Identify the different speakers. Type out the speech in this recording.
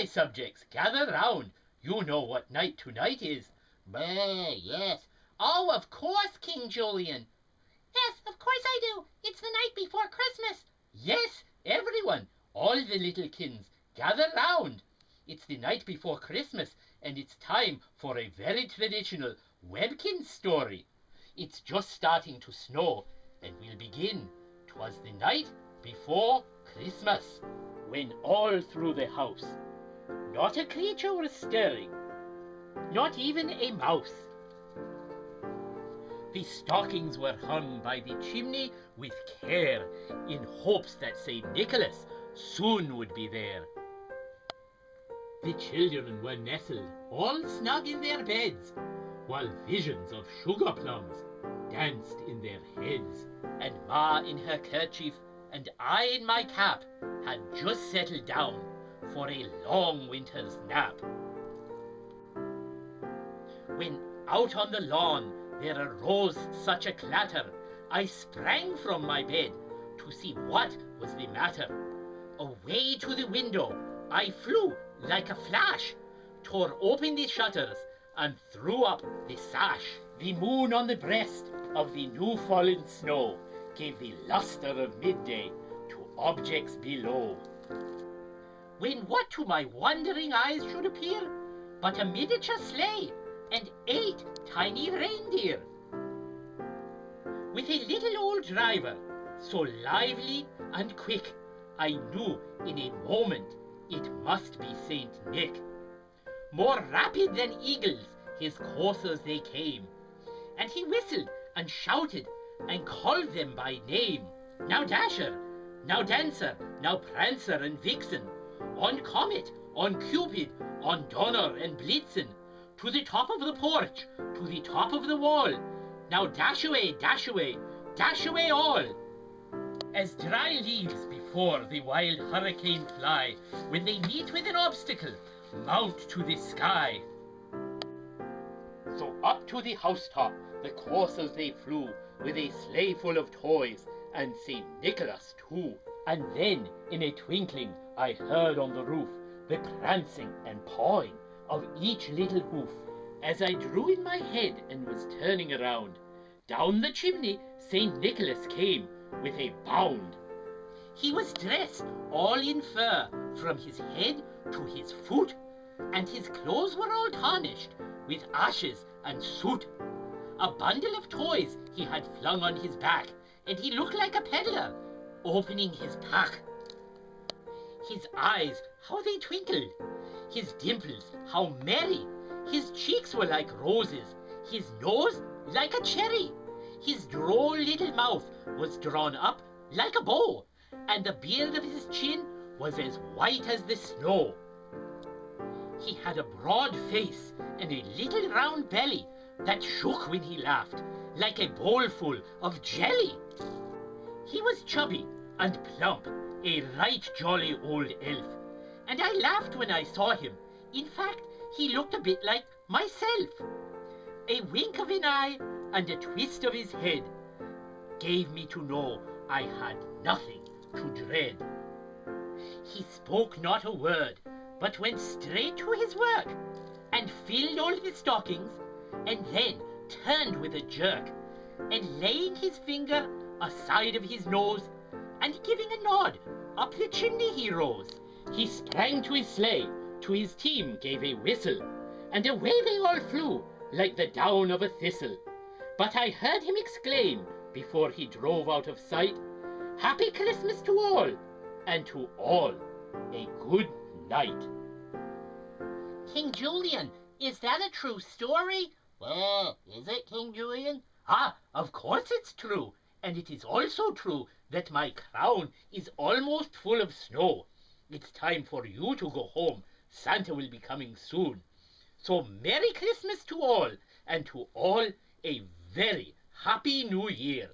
Speaker 1: my subjects, gather round. You know what night tonight is. Yes. Oh, of course, King Julian.
Speaker 2: Yes, of course I do. It's the night before Christmas.
Speaker 1: Yes, everyone, all the lil'kinz, gather round. It's the night before Christmas, and it's time for a very traditional Webkinz story. It's just starting to snow, and we'll begin. 'Twas the night before Christmas, when all through the house not a creature was stirring, not even a mouse. The stockings were hung by the chimney with care, in hopes that St. Nicholas soon would be there. The children were nestled all snug in their beds, while visions of sugar plums danced in their heads. And Ma in her kerchief and I in my cap had just settled down for a long winter's nap. When out on the lawn there arose such a clatter, I sprang from my bed to see what was the matter. Away to the window I flew like a flash, tore open the shutters and threw up the sash. The moon on the breast of the new fallen snow gave the lustre of midday to objects below. When what to my wondering eyes should appear but a miniature sleigh and 8 tiny reindeer, with a little old driver, so lively and quick, I knew in a moment it must be Saint Nick. More rapid than eagles his coursers they came, and he whistled and shouted and called them by name. Now Dasher, now Dancer, now Prancer and Vixen, on Comet, on Cupid, on Donner and Blitzen, to the top of the porch, to the top of the wall. Now dash away, dash away, dash away all. As dry leaves before the wild hurricane fly, when they meet with an obstacle, mount to the sky. So up to the housetop the coursers they flew, with a sleigh full of toys, and St. Nicholas too. And then in a twinkling I heard on the roof the prancing and pawing of each little hoof. As I drew in my head and was turning around, down the chimney St. Nicholas came with a bound. He was dressed all in fur from his head to his foot, and his clothes were all tarnished with ashes and soot. A bundle of toys he had flung on his back, and he looked like a peddler opening his pack. His eyes, how they twinkled, his dimples, how merry, his cheeks were like roses, his nose like a cherry, his droll little mouth was drawn up like a bow, and the beard of his chin was as white as the snow. He had a broad face and a little round belly that shook when he laughed like a bowlful of jelly. He was chubby and plump, a right jolly old elf, and I laughed when I saw him. In fact, he looked a bit like myself. A wink of an eye and a twist of his head gave me to know I had nothing to dread. He spoke not a word, but went straight to his work, and filled all the stockings, and then turned with a jerk, and laying his finger aside of his nose, and giving a nod, up the chimney he rose. He sprang to his sleigh, to his team gave a whistle, and away they all flew like the down of a thistle. But I heard him exclaim, before he drove out of sight, "Happy Christmas to all, and to all a good night."
Speaker 2: King Julian, is that a true story?
Speaker 1: Well, is it, King Julian? Ah, of course it's true. And it is also true that my crown is almost full of snow. It's time for you to go home. Santa will be coming soon. So Merry Christmas to all, and to all a very Happy New Year.